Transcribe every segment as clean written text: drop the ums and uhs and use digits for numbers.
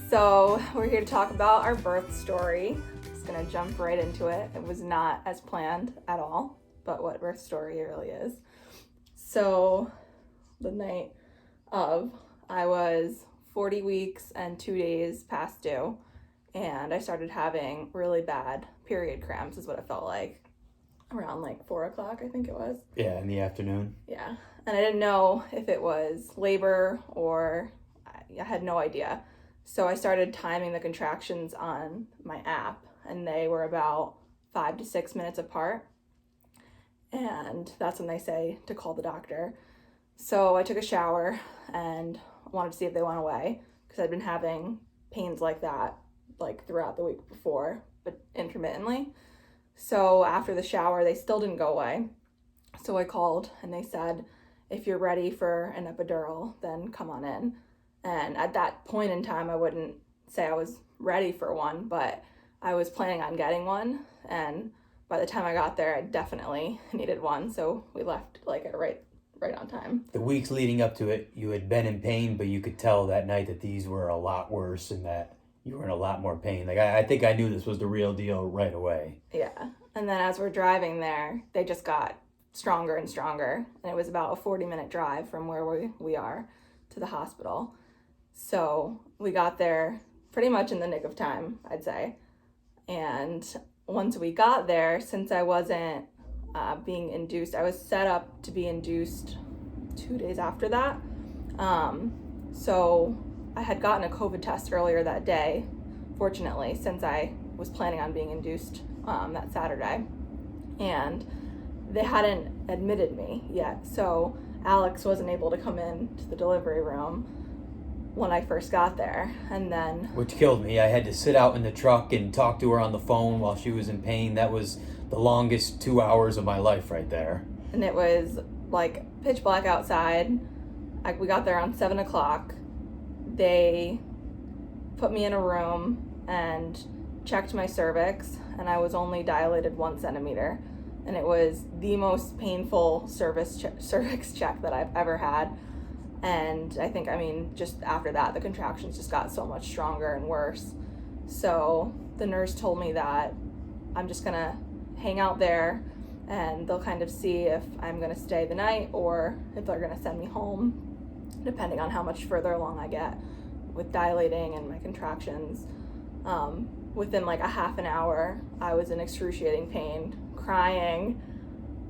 So we're here to talk about our birth story. Just gonna jump right into it. It was not as planned at all, but what birth story it really is. So the night of, I was 40 weeks and 2 days past due, and I started having really bad period cramps is what it felt like. Around like 4 o'clock, I think it was. Yeah, in the afternoon. Yeah, and I didn't know if it was labor or I had no idea. So I started timing the contractions on my app, and they were about 5 to 6 minutes apart. And that's when they say to call the doctor. So I took a shower and wanted to see if they went away because I'd been having pains like that like throughout the week before, but intermittently. So after the shower, they still didn't go away. So I called and they said, if you're ready for an epidural, then come on in. And at that point in time, I wouldn't say I was ready for one, but I was planning on getting one. And by the time I got there, I definitely needed one. So we left like at right on time. The weeks leading up to it, you had been in pain, but you could tell that night that these were a lot worse and that you were in a lot more pain. Like I think I knew this was the real deal right away. Yeah. And then as we're driving there, they just got stronger and stronger. And it was about a 40-minute drive from where we are to the hospital. So we got there pretty much in the nick of time, I'd say. And once we got there, since I wasn't being induced, I was set up to be induced 2 days after that. So I had gotten a COVID test earlier that day, fortunately, since I was planning on being induced that Saturday. And they hadn't admitted me yet. So Alex wasn't able to come in to the delivery room when I first got there, and then... Which killed me. I had to sit out in the truck and talk to her on the phone while she was in pain. That was the longest 2 hours of my life right there. And it was like pitch black outside. We got there around 7 o'clock. They put me in a room and checked my cervix, and I was only dilated 1 centimeter. And it was the most painful cervix check that I've ever had. And I think, just after that, the contractions just got so much stronger and worse. So the nurse told me that I'm just gonna hang out there and they'll kind of see if I'm gonna stay the night or if they're gonna send me home, depending on how much further along I get with dilating and my contractions. Within like a half an hour, I was in excruciating pain, crying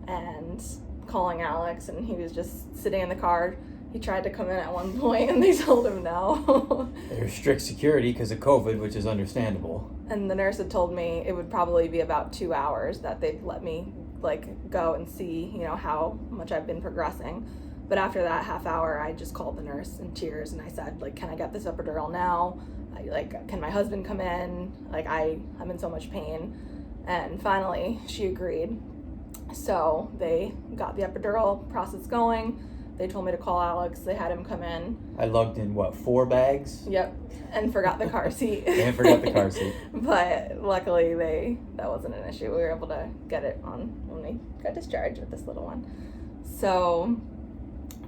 and calling Alex, and he was just sitting in the car. He tried to come in at one point, and they told him no. There's strict security because of COVID, which is understandable. And the nurse had told me it would probably be about 2 hours that they'd let me go and see, how much I've been progressing. But after that half hour, I just called the nurse in tears, and I said, can I get this epidural now? Can my husband come in? I'm in so much pain. And finally, she agreed. So they got the epidural process going. They told me to call Alex. They had him come in. I lugged in, 4 bags? Yep, and forgot the car seat. And forgot the car seat. But luckily, that wasn't an issue. We were able to get it on when we got discharged with this little one. So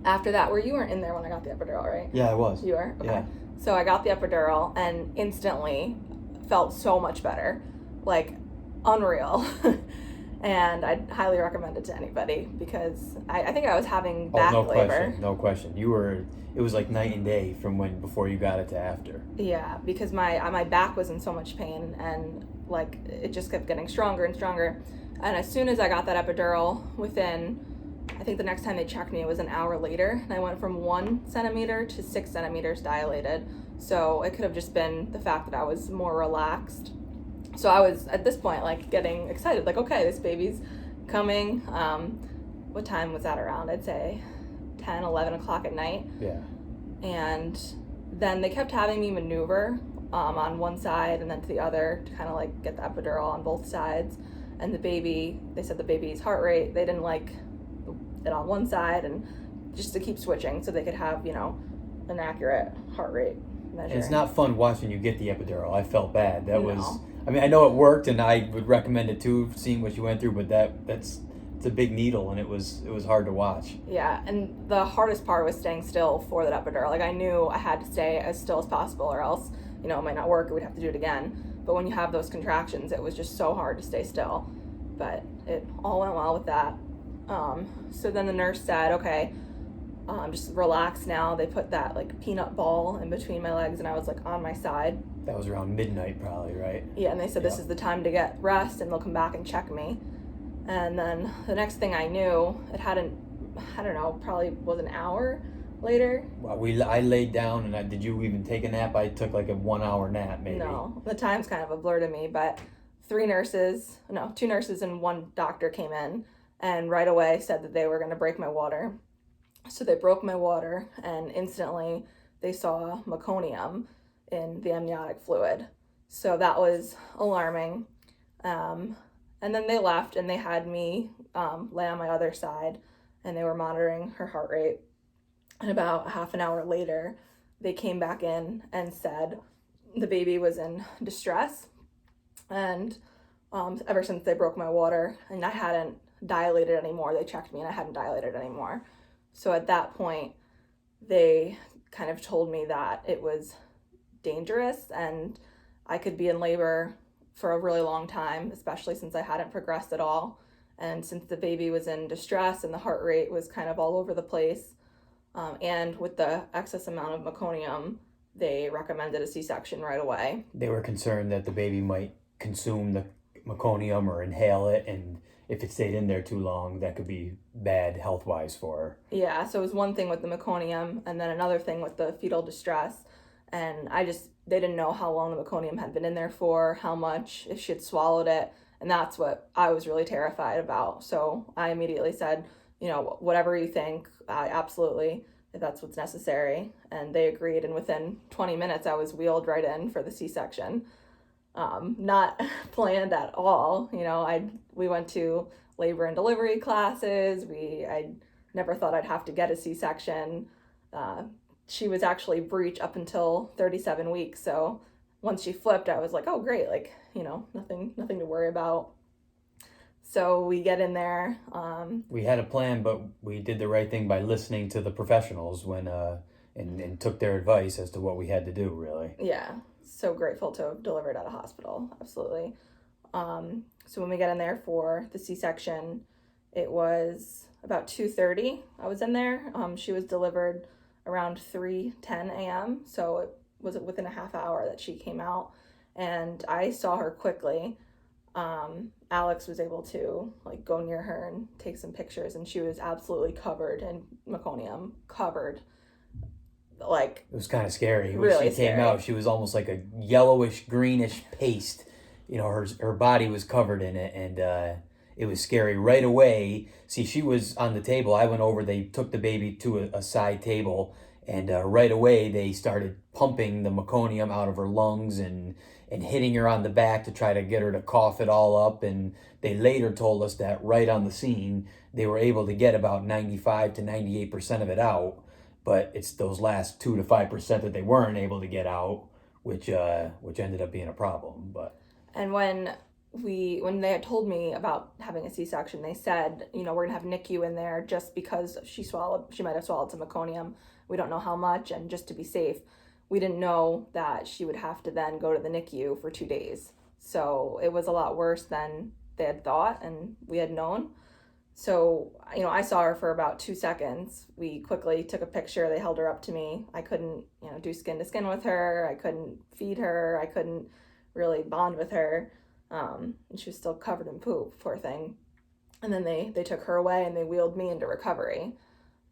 after that, you weren't in there when I got the epidural, right? Yeah, I was. You were? Okay. Yeah. So I got the epidural and instantly felt so much better. Unreal. And I'd highly recommend it to anybody because I think I was having back labor. No question. It was like night and day from before you got it to after. Yeah, because my back was in so much pain and it just kept getting stronger and stronger. And as soon as I got that epidural, I think the next time they checked me, it was an hour later, and I went from 1 centimeter to 6 centimeters dilated. So it could have just been the fact that I was more relaxed. So I was, at this point, getting excited, okay, this baby's coming. What time was that around? I'd say 10, 11 o'clock at night. Yeah. And then they kept having me maneuver on one side and then to the other to kind of get the epidural on both sides. And they said the baby's heart rate, they didn't like it on one side, and just to keep switching so they could have, an accurate heart rate measure. It's not fun watching you get the epidural. I felt bad. I know it worked, and I would recommend it too, seeing what you went through, but it's a big needle, and it was hard to watch. Yeah, and the hardest part was staying still for that epidural. I knew I had to stay as still as possible, or else it might not work, we'd have to do it again. But when you have those contractions, it was just so hard to stay still. But it all went well with that. So then the nurse said, okay, just relax now. They put that like peanut ball in between my legs, and I was like on my side. That was around midnight probably, right? Yeah, and they said this is the time to get rest, and they'll come back and check me. And then the next thing I knew, I don't know, probably was an hour later. Well, I laid down, and did you even take a nap? I took like a 1 hour nap, maybe. No, the time's kind of a blur to me, but two nurses and one doctor came in and right away said that they were going to break my water. So they broke my water, and instantly they saw meconium in the amniotic fluid. So that was alarming. And then they left, and they had me lay on my other side, and they were monitoring her heart rate. And about a half an hour later, they came back in and said the baby was in distress. And ever since they broke my water, and I hadn't dilated anymore, they checked me and I hadn't dilated anymore. So at that point, they kind of told me that it was dangerous and I could be in labor for a really long time, especially since I hadn't progressed at all. And since the baby was in distress and the heart rate was kind of all over the place, and with the excess amount of meconium, they recommended a C-section right away. They were concerned that the baby might consume the meconium or inhale it, and if it stayed in there too long, that could be bad health-wise for her. Yeah, so it was one thing with the meconium, and then another thing with the fetal distress. And they didn't know how long the meconium had been in there for, how much, if she had swallowed it, and that's what I was really terrified about. So I immediately said, whatever you think, absolutely, if that's what's necessary. And they agreed, and within 20 minutes, I was wheeled right in for the C-section. Not planned at all. We went to labor and delivery classes. I never thought I'd have to get a C-section. She was actually breech up until 37 weeks. So once she flipped, I was like, oh, great. Like, nothing to worry about. So we get in there. We had a plan, but we did the right thing by listening to the professionals when and took their advice as to what we had to do, really. Yeah. So grateful to have delivered at a hospital. Absolutely. So when we got in there for the C-section, it was about 2:30. I was in there. She was delivered around 3:10 a.m. So it was within a half hour that she came out, and I saw her quickly. Alex was able to go near her and take some pictures, and she was absolutely covered in meconium, it was kind of scary. When really she came scary. out, she was almost like a yellowish, greenish paste. Her body was covered in it, and it was scary right away. See, she was on the table. I went over, they took the baby to a side table, and right away they started pumping the meconium out of her lungs and hitting her on the back to try to get her to cough it all up. And they later told us that right on the scene, they were able to get about 95 to 98% of it out. But it's those last 2 to 5% that they weren't able to get out, which ended up being a problem. And when they had told me about having a C-section, they said, we're gonna have NICU in there just because she might have swallowed some meconium. We don't know how much, and just to be safe, we didn't know that she would have to then go to the NICU for 2 days. So it was a lot worse than they had thought and we had known. So, I saw her for about 2 seconds. We quickly took a picture. They held her up to me. I couldn't, do skin to skin with her. I couldn't feed her. I couldn't really bond with her. And she was still covered in poop, poor thing. And then they took her away and they wheeled me into recovery.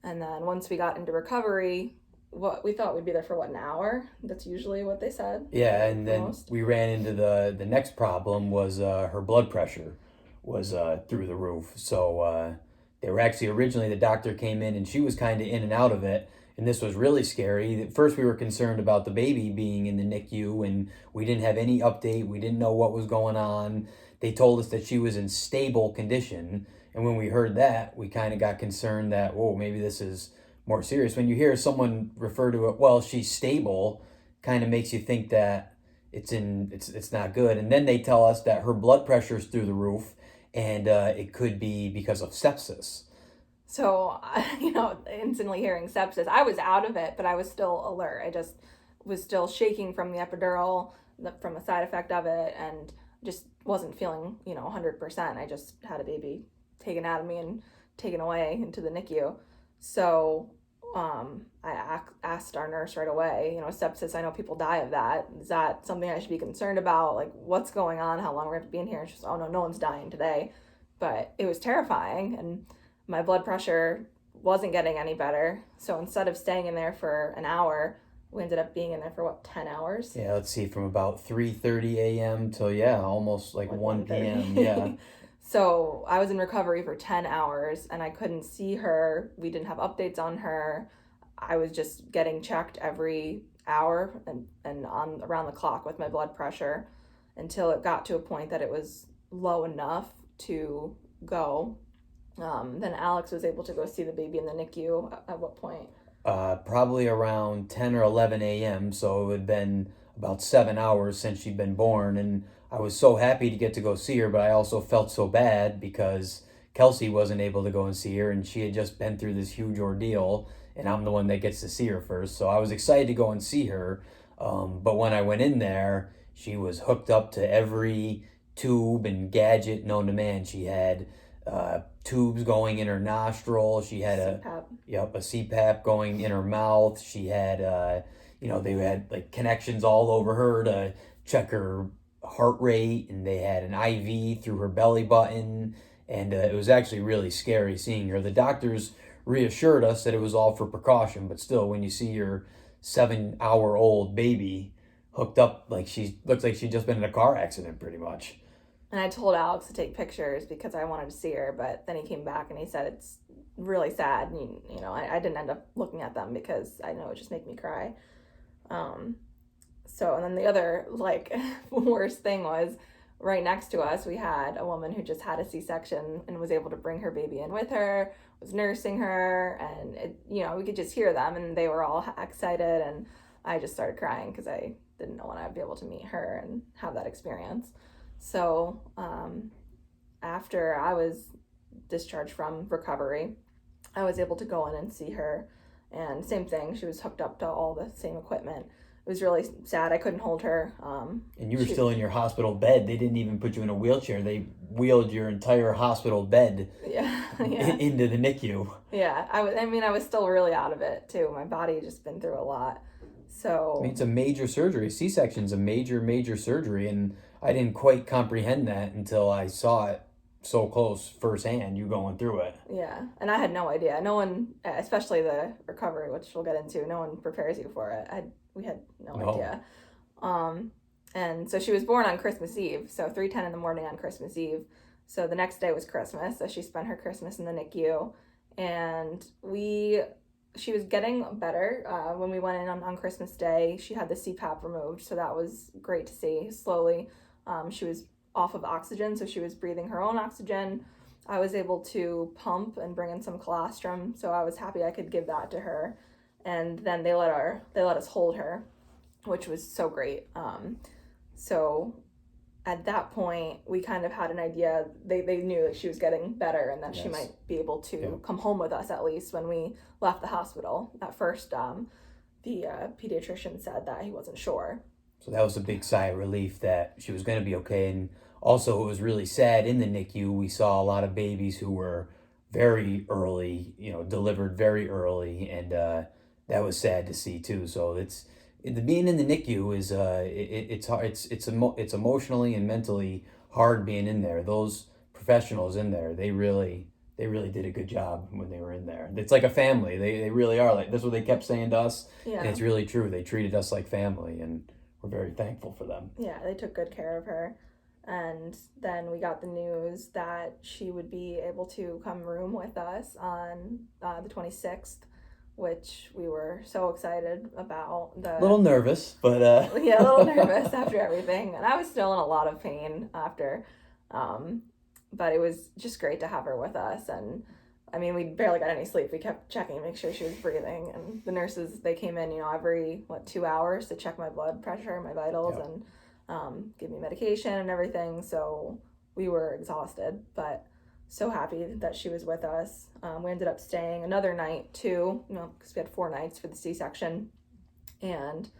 And then once we got into recovery, we thought we'd be there for an hour? That's usually what they said. Yeah, and then we ran into the next problem was her blood pressure was through the roof. So they were actually originally, the doctor came in and she was kind of in and out of it. And this was really scary. At first we were concerned about the baby being in the NICU, and we didn't have any update. We didn't know what was going on. They told us that she was in stable condition. And when we heard that, we kind of got concerned that, whoa, maybe this is more serious. When you hear someone refer to it, well, she's stable, kind of makes you think that it's not good. And then they tell us that her blood pressure's through the roof, and it could be because of sepsis. So, instantly hearing sepsis, I was out of it, but I was still alert. I just was still shaking from the epidural, from a side effect of it, and just wasn't feeling, 100%. I just had a baby taken out of me and taken away into the NICU. So I asked our nurse right away, sepsis, I know people die of that. Is that something I should be concerned about? Like, what's going on? How long we're going to be in here? And she's, oh, no one's dying today. But it was terrifying, and my blood pressure wasn't getting any better. So instead of staying in there for an hour, we ended up being in there for 10 hours? Yeah, let's see, from about 3:30 a.m. till almost like 1 p.m. Yeah. So I was in recovery for 10 hours and I couldn't see her. We didn't have updates on her. I was just getting checked every hour and on around the clock with my blood pressure until it got to a point that it was low enough to go. Then Alex was able to go see the baby in the NICU. At what point? Probably around 10 or 11 a.m. So it had been about 7 hours since she'd been born. And I was so happy to get to go see her, but I also felt so bad because Kelsey wasn't able to go and see her, and she had just been through this huge ordeal, and I'm the one that gets to see her first. So I was excited to go and see her. But when I went in there, she was hooked up to every tube and gadget known to man. She had tubes going in her nostril. She had CPAP. a CPAP going in her mouth. She had they had like connections all over her to check her heart rate, and they had an IV through her belly button, and it was actually really scary seeing her. The doctors reassured us that it was all for precaution, but still, when you see your 7-hour-old baby hooked up, like she looks like she'd just been in a car accident pretty much. And I told Alex to take pictures because I wanted to see her, but then he came back and he said it's really sad. And, I didn't end up looking at them because I know it would just make me cry. And then the other, worst thing was right next to us, we had a woman who just had a C-section and was able to bring her baby in with her, was nursing her, and, we could just hear them, and they were all excited, and I just started crying because I didn't know when I'd be able to meet her and have that experience. So after I was discharged from recovery, I was able to go in and see her, and same thing, she was hooked up to all the same equipment. It was really sad. I couldn't hold her. And you were still in your hospital bed. They didn't even put you in a wheelchair. They wheeled your entire hospital bed into the NICU. Yeah, I was still really out of it too. My body had just been through a lot. So it's a major surgery. C-section's a major surgery, and I didn't quite comprehend that until I saw it so close firsthand, you going through it. Yeah, and I had no idea. No one, especially the recovery, which we'll get into, no one prepares you for it. We had no idea. And so she was born on Christmas Eve, so 3:10 in the morning on Christmas Eve. So the next day was Christmas, so she spent her Christmas in the NICU, and she was getting better. When we went in on Christmas Day, she had the CPAP removed, so that was great to see. Slowly, she was off of oxygen, so she was breathing her own oxygen. I was able to pump and bring in some colostrum, so I was happy I could give that to her. And then they let us hold her, which was so great. So at that point, we kind of had an idea. They knew that she was getting better and that she might be able to come home with us at least when we left the hospital. At first, the pediatrician said that he wasn't sure. So that was a big sigh of relief that she was going to be okay. And also, it was really sad in the NICU. We saw a lot of babies who were very early, delivered very early, and that was sad to see too. So being in the NICU is it's hard. It's emotionally and mentally hard being in there. Those professionals in there, they really did a good job when they were in there. It's like a family. They really are. Like, that's what they kept saying to us. Yeah. And it's really true. They treated us like family, and we're very thankful for them. Yeah, they took good care of her. And then we got the news that she would be able to come room with us on the 26th, which we were so excited about. A little nervous, but yeah, a little nervous after everything, and I was still in a lot of pain after, but it was just great to have her with us. And we barely got any sleep. We kept checking to make sure she was breathing, and the nurses, they came in every 2 hours to check my blood pressure, my vitals, and give me medication and everything. So we were exhausted, but so happy that she was with us. We ended up staying another night too, because we had 4 nights for the C-section. And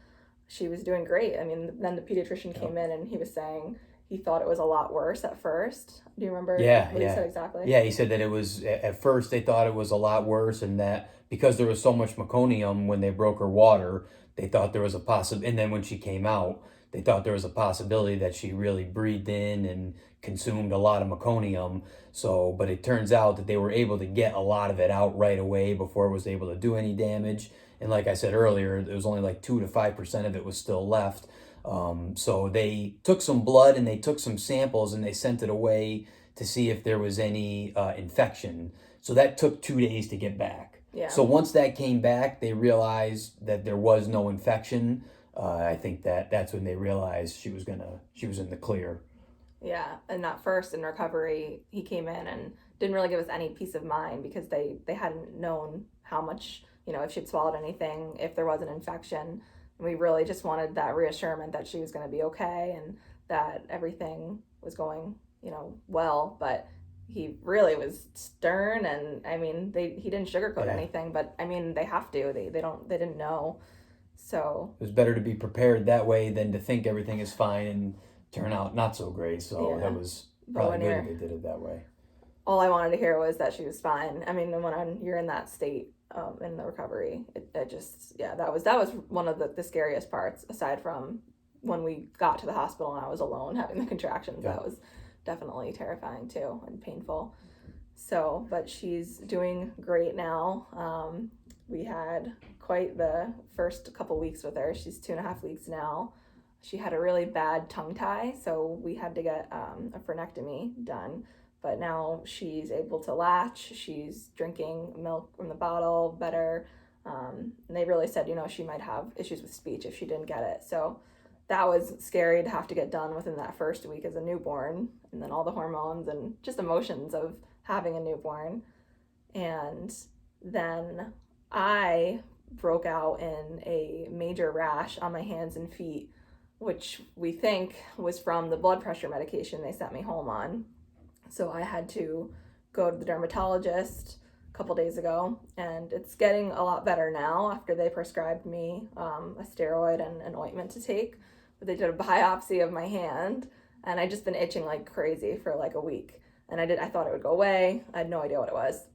she was doing great. I mean, then the pediatrician came in and he was saying he thought it was a lot worse at first. Do you remember what he said exactly? Yeah, he said that it was, at first they thought it was a lot worse, and that because there was so much meconium when they broke her water, they thought there was a and then when she came out, they thought there was a possibility that she really breathed in and consumed a lot of meconium. So, but it turns out that they were able to get a lot of it out right away before it was able to do any damage. And like I said earlier, there was only like 2 to 5% of it was still left. So they took some blood and they took some samples and they sent it away to see if there was any infection. So that took 2 days to get back. Yeah. So once that came back, they realized that there was no infection. I think that's when they realized she was in the clear. Yeah, and at first in recovery, he came in and didn't really give us any peace of mind because they hadn't known how much, if she'd swallowed anything, if there was an infection. And we really just wanted that reassurance that she was going to be okay and that everything was going, well. But he really was stern, and I mean, he didn't sugarcoat anything. But I mean, they have to. They didn't know. So it was better to be prepared that way than to think everything is fine and turn out not so great. So that was probably good that they did it that way. All I wanted to hear was that she was fine. I mean, when you're in that state in the recovery, it just, that was one of the scariest parts, aside from when we got to the hospital and I was alone having the contractions. That was definitely terrifying too and painful. So, but she's doing great now. We had quite the first couple weeks with her. She's 2.5 weeks now. She had a really bad tongue tie, so we had to get a frenectomy done. But now she's able to latch. She's drinking milk from the bottle better. And they really said, she might have issues with speech if she didn't get it. So that was scary to have to get done within that first week as a newborn, and then all the hormones and just emotions of having a newborn. And then I broke out in a major rash on my hands and feet, which we think was from the blood pressure medication they sent me home on. So I had to go to the dermatologist a couple days ago, and it's getting a lot better now after they prescribed me a steroid and an ointment to take. But they did a biopsy of my hand, and I'd just been itching like crazy for like a week. And I thought it would go away. I had no idea what it was.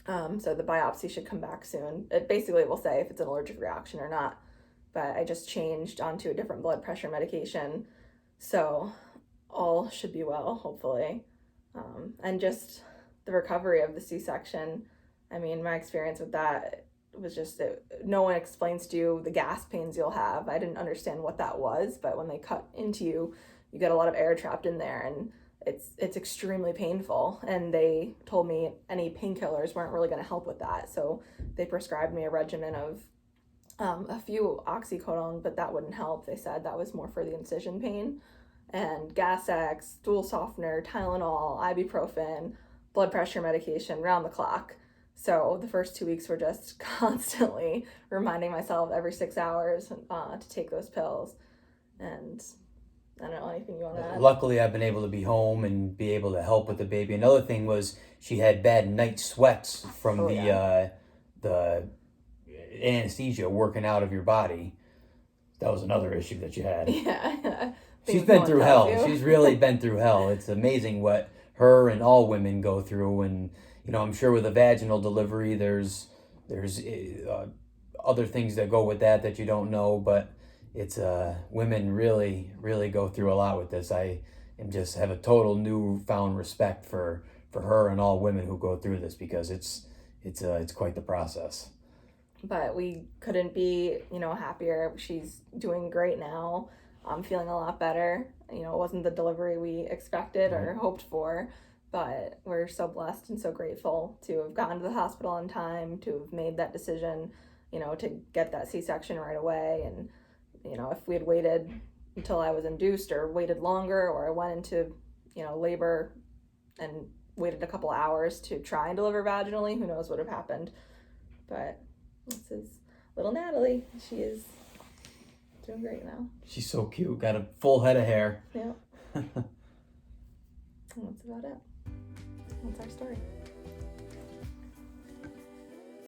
So the biopsy should come back soon. It basically will say if it's an allergic reaction or not. But I just changed onto a different blood pressure medication. So all should be well, hopefully. And just the recovery of the C-section. I mean, my experience with that was just, no one explains to you the gas pains you'll have. I didn't understand what that was, but when they cut into you, you get a lot of air trapped in there, and it's extremely painful. And they told me any painkillers weren't really going to help with that. So they prescribed me a regimen of a few oxycodone, but that wouldn't help. They said that was more for the incision pain. And Gas-X, stool softener, Tylenol, ibuprofen, blood pressure medication, round the clock. So the first 2 weeks were just constantly reminding myself every 6 hours to take those pills. And I don't know, anything you want to add? Luckily, I've been able to be home and be able to help with the baby. Another thing was she had bad night sweats from the anesthesia working out of your body. That was another issue that you had. Yeah. She's been through hell. She's really been through hell. It's amazing what her and all women go through. And, I'm sure with a vaginal delivery, there's other things that go with that you don't know. But it's women really, really go through a lot with this. I just have a total newfound respect for her and all women who go through this, because it's quite the process. But we couldn't be, happier. She's doing great now. I'm feeling a lot better. It wasn't the delivery we expected or hoped for, but we're so blessed and so grateful to have gotten to the hospital on time, to have made that decision, to get that C-section right away. And, if we had waited until I was induced or waited longer, or I went into, labor and waited a couple hours to try and deliver vaginally, who knows what would have happened. But this is little Natalie. She is doing great now. She's so cute. Got a full head of hair. Yeah. And that's about it. That's our story.